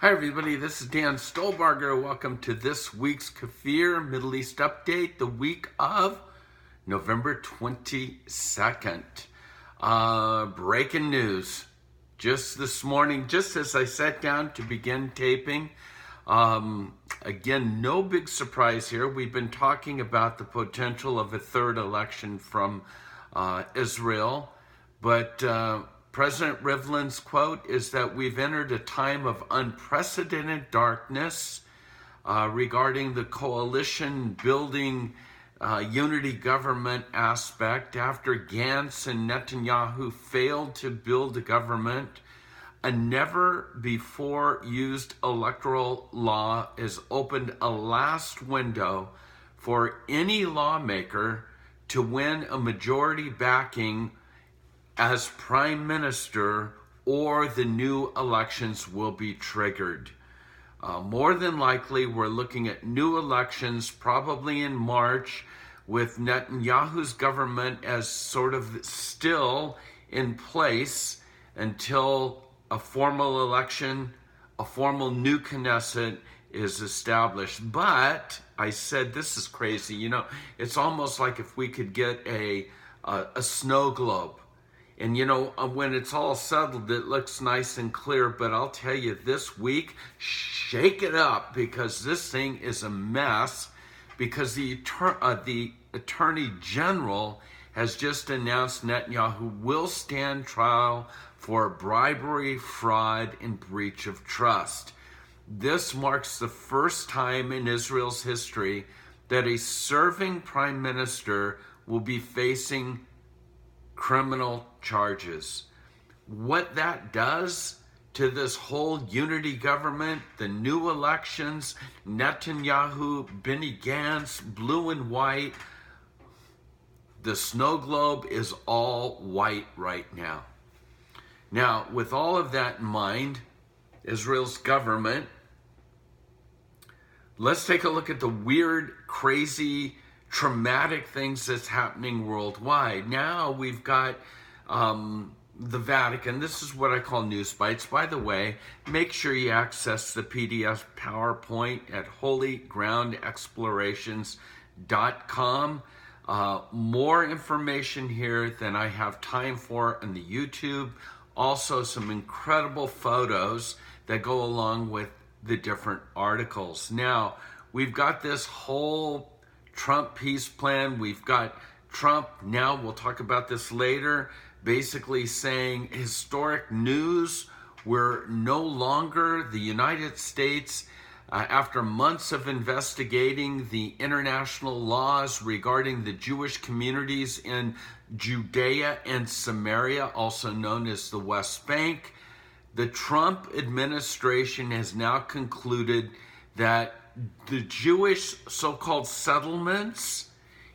Hi everybody, this is Dan Stolebarger. Welcome to this week's KFIR Middle East Update, the week of November 22nd. Breaking news. Just this morning, just as I sat down to begin taping, again, no big surprise here. We've been talking about the potential of a third election from Israel, but President Rivlin's quote is that we've entered a time of unprecedented darkness regarding the coalition building unity government aspect. After Gantz and Netanyahu failed to build a government, a never before used electoral law has opened a last window for any lawmaker to win a majority backing as prime minister, or the new elections will be triggered. More than likely, we're looking at new elections probably in March, with Netanyahu's government as sort of still in place until a formal election, a formal new Knesset is established. But I said, this is crazy. You know, it's almost like if we could get a snow globe. And you know, when it's all settled, it looks nice and clear. But I'll tell you, this week, shake it up, because this thing is a mess. Because the Attorney General has just announced Netanyahu will stand trial for bribery, fraud, and breach of trust. This marks the first time in Israel's history that a serving prime minister will be facing criminal charges. What that does to this whole unity government, the new elections, Netanyahu, Benny Gantz, blue and white, the snow globe is all white right now. Now, with all of that in mind, Israel's government, let's take a look at the weird, crazy, traumatic things that's happening worldwide. Now we've got the Vatican. This is what I call news bites. By the way, make sure you access the PDF PowerPoint at holygroundexplorations.com. More information here than I have time for on the YouTube. Also some incredible photos that go along with the different articles. Now, we've got this whole Trump peace plan. We've got Trump now, we'll talk about this later, basically saying historic news. We're no longer the United States, after months of investigating the international laws regarding the Jewish communities in Judea and Samaria, also known as the West Bank. The Trump administration has now concluded that the Jewish so-called settlements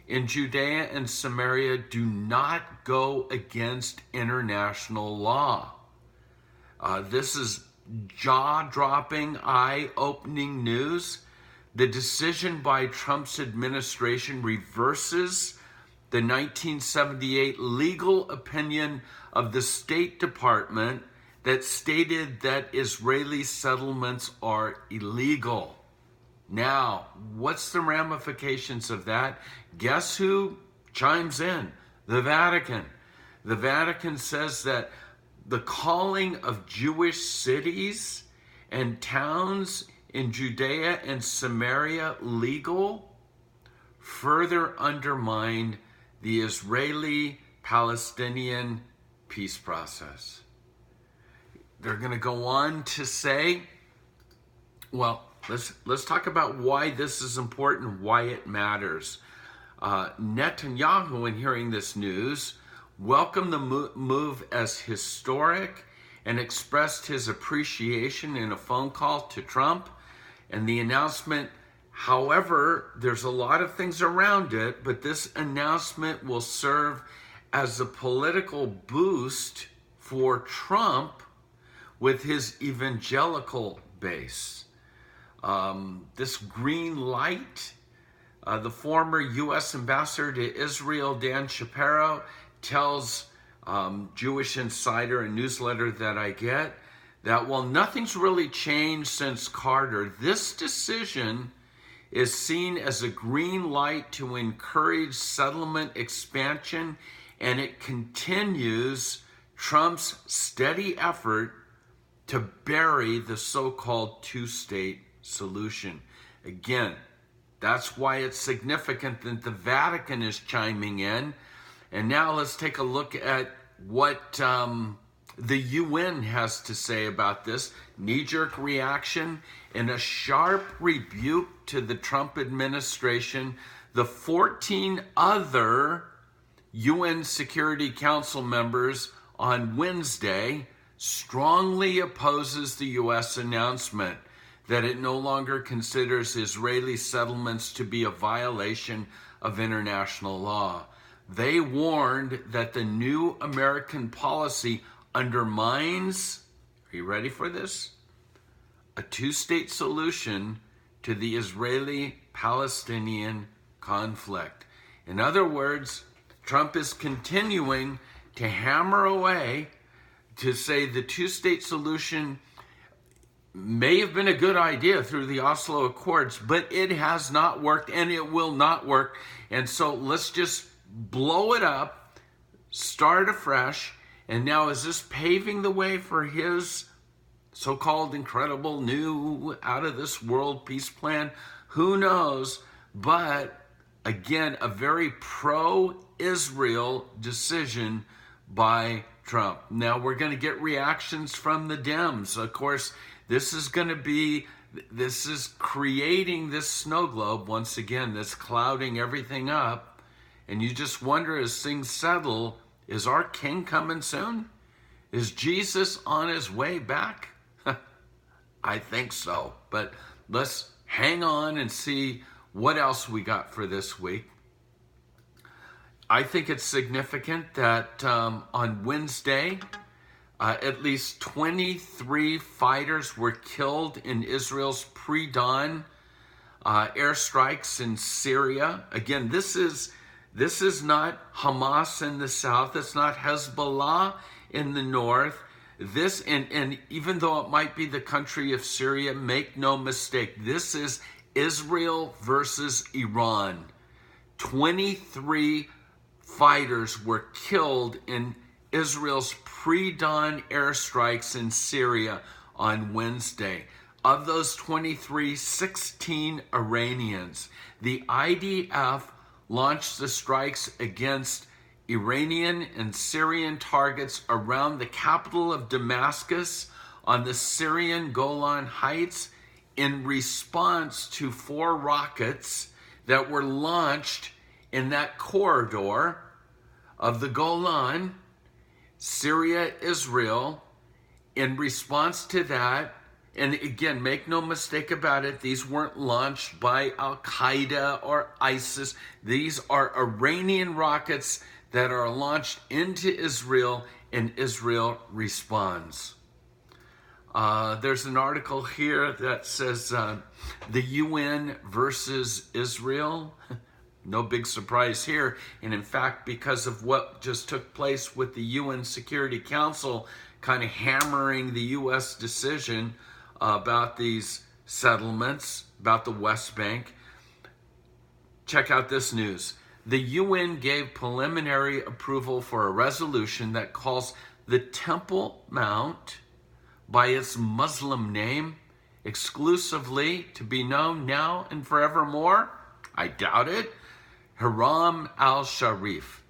in Judea and Samaria do not go against international law. This is jaw-dropping, eye-opening news. The decision by Trump's administration reverses the 1978 legal opinion of the State Department that stated that Israeli settlements are illegal. Now, what's the ramifications of that? Guess who chimes in? The Vatican. The Vatican says that the calling of Jewish cities and towns in Judea and Samaria legal further undermined the Israeli-Palestinian peace process. They're going to go on to say, well, let's talk about why this is important, why it matters. Netanyahu, in hearing this news, welcomed the move as historic and expressed his appreciation in a phone call to Trump. And the announcement, however, there's a lot of things around it, but this announcement will serve as a political boost for Trump with his evangelical base. This green light, the former U.S. ambassador to Israel, Dan Shapiro, tells Jewish Insider, a newsletter that I get, that while nothing's really changed since Carter, this decision is seen as a green light to encourage settlement expansion, and it continues Trump's steady effort to bury the so-called two-state solution. Again, that's why it's significant that the Vatican is chiming in. And now let's take a look at what the UN has to say about this. Knee-jerk reaction and a sharp rebuke to the Trump administration. The 14 other UN Security Council members on Wednesday strongly opposes the U.S. announcement that it no longer considers Israeli settlements to be a violation of international law. They warned that the new American policy undermines, are you ready for this? A two-state solution to the Israeli-Palestinian conflict. In other words, Trump is continuing to hammer away to say the two-state solution may have been a good idea through the Oslo Accords, but it has not worked and it will not work. And so let's just blow it up, start afresh. And now is this paving the way for his so-called incredible new out-of-this-world peace plan? Who knows? But again, a very pro-Israel decision by Trump. Now we're going to get reactions from the Dems. Of course, this is creating this snow globe once again that's clouding everything up. And you just wonder, as things settle, is our king coming soon? Is Jesus on his way back? I think so. But let's hang on and see what else we got for this week. I think it's significant that on Wednesday, at least 23 fighters were killed in Israel's pre-dawn airstrikes in Syria. Again, this is not Hamas in the south. It's not Hezbollah in the north. This, and even though it might be the country of Syria, make no mistake, this is Israel versus Iran. 23 fighters were killed in Israel's pre-dawn airstrikes in Syria on Wednesday. Of those 23, 16 Iranians. The IDF launched the strikes against Iranian and Syrian targets around the capital of Damascus on the Syrian Golan Heights in response to 4 rockets that were launched in that corridor of the Golan, Syria, Israel. In response to that, and again, make no mistake about it, these weren't launched by Al-Qaeda or ISIS. These are Iranian rockets that are launched into Israel, and Israel responds. There's an article here that says the UN versus Israel. No big surprise here. And in fact, because of what just took place with the UN Security Council kind of hammering the U.S. decision about these settlements, about the West Bank, check out this news. The UN gave preliminary approval for a resolution that calls the Temple Mount by its Muslim name exclusively to be known now and forevermore. I doubt it. Haram al-Sharif.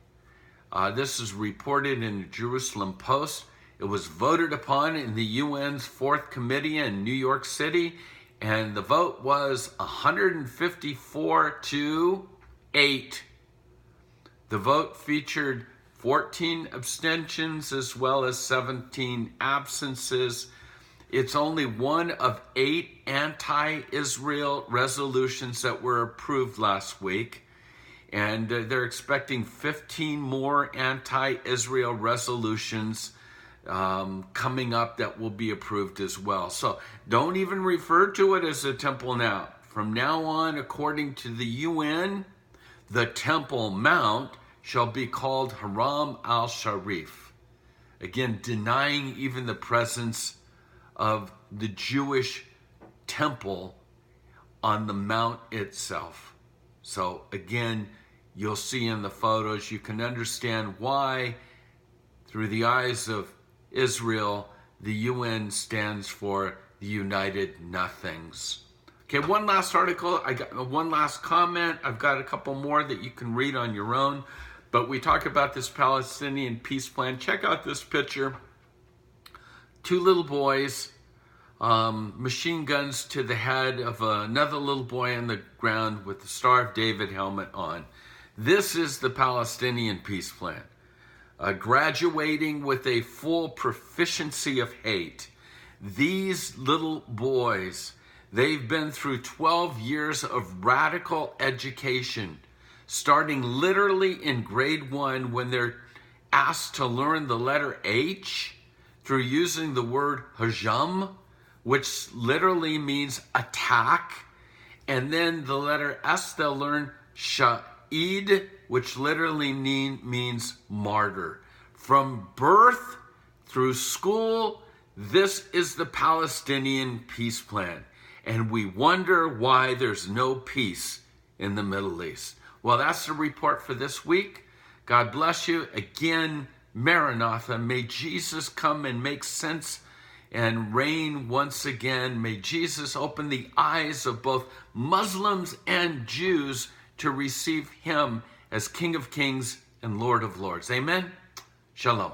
This is reported in the Jerusalem Post. It was voted upon in the UN's 4th Committee in New York City, and the vote was 154 to 8. The vote featured 14 abstentions as well as 17 absences. It's only one of 8 anti-Israel resolutions that were approved last week. And they're expecting 15 more anti-Israel resolutions coming up that will be approved as well. So don't even refer to it as a Temple Mount. From now on, according to the UN, the Temple Mount shall be called Haram al-Sharif. Again, denying even the presence of the Jewish temple on the mount itself. So again, you'll see in the photos, you can understand why, through the eyes of Israel, the UN stands for the United Nothings. Okay, one last article. I got one last comment. I've got a couple more that you can read on your own. But we talk about this Palestinian peace plan. Check out this picture. Two little boys, machine guns to the head of another little boy on the ground with the Star of David helmet on. This is the Palestinian peace plan. Graduating with a full proficiency of hate. These little boys, they've been through 12 years of radical education, starting literally in grade 1 when they're asked to learn the letter H through using the word hajam, which literally means attack. And then the letter S, they'll learn sha'id, which literally means martyr. From birth through school, this is the Palestinian peace plan. And we wonder why there's no peace in the Middle East. Well, that's the report for this week. God bless you. Again, Maranatha. May Jesus come and make sense and reign once again. May Jesus open the eyes of both Muslims and Jews to receive him as King of Kings and Lord of Lords. Amen. Shalom.